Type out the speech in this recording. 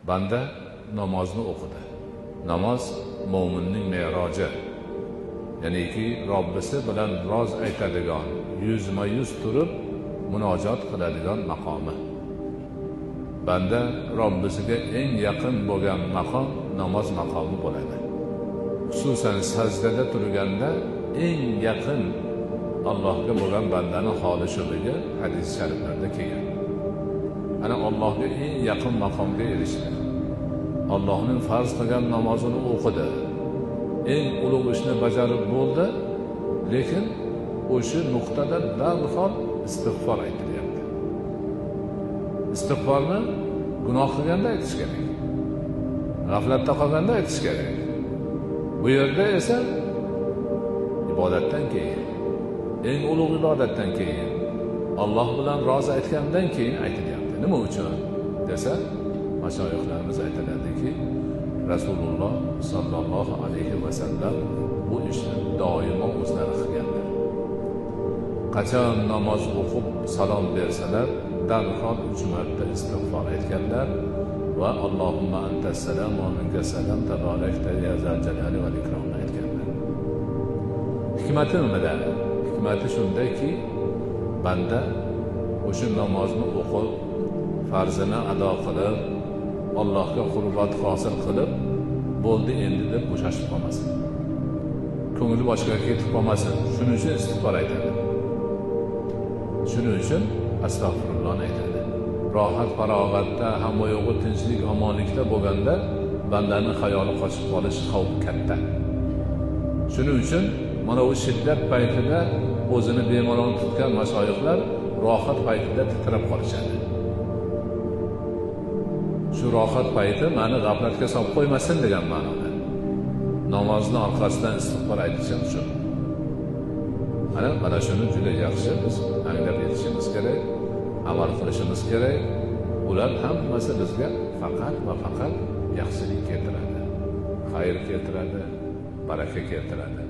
banda namozni o'qidi. Namoz mo'minning me'roji. Ya'niki Robbisi bilan roz aytadigan, yuzma-yuz turib munojat qiladigan maqomi. Banda Robbisiga eng yaqin bo'lgan maqom namoz maqomi bo'ladi. Xususan sajdada turganda eng yaqin Allohga bo'lgan bandaning holi shuligi hadis shariflarda kelgan. Ana Allohga eng yaqin maqomga erishdi. Allohning farz qilgan namozini o'qidi. Eng ulug' ishni bajarib bo'ldi, lekin o'sha nuqtada darhol istig'for aytilyapti. Istig'forni gunoh qilganda aytish kerak. G'aflatda qolganda aytish kerak. Bu yerda esa ibodatdan keyin, eng ulug' ibodatdan keyin, Alloh bilan rozi aytgandan keyin aytilyapti. Nima uchun desa, mashoyixlarimiz aytadiki, Rasululloh sallallohu alayhi va sallam bu ishni doimo o'zlari qilganlar. Qachon namoz o'qib salom bersalar, darhol 3 marta istig'for aytganlar va Allohumma antas salam va minkas salam tabarakta ya zal jalali val ikrom aytganlar. Hikmati nimada? Hikmati shundaki, banda o'sha namozni o'qib, farzini ado qilib, Allohga qurbat hosil qilib, bo'ldi endi deb bo'shashib qolmasin. Ko'ngli boshqaga ketib qolmasin. Shuning uchun istig'for aytadi. Shuning uchun astag'firulloh aytadi. Rohat, farog'atda, hamma yo'g'i tinchlik, omonlikda bo'lganda bandaning xayoli qochib qolish xavfi katta. Shuning uchun mana bu shiddat paytida o'zini bemalol tutgan mashoyixlar rohat paytida titrab qolishadi. Shu rohat payti meni g'aflatga solib qo'ymasin degan ma'noda. Namozni orqasidan istig'for aytishim shu. Mana shuni juda yaxshi biz anglab yetishimiz kerak, amal qilishimiz kerak. Ular hammasi bizga faqat va faqat yaxshilik keltiradi, xayr keltiradi, baraka keltiradi.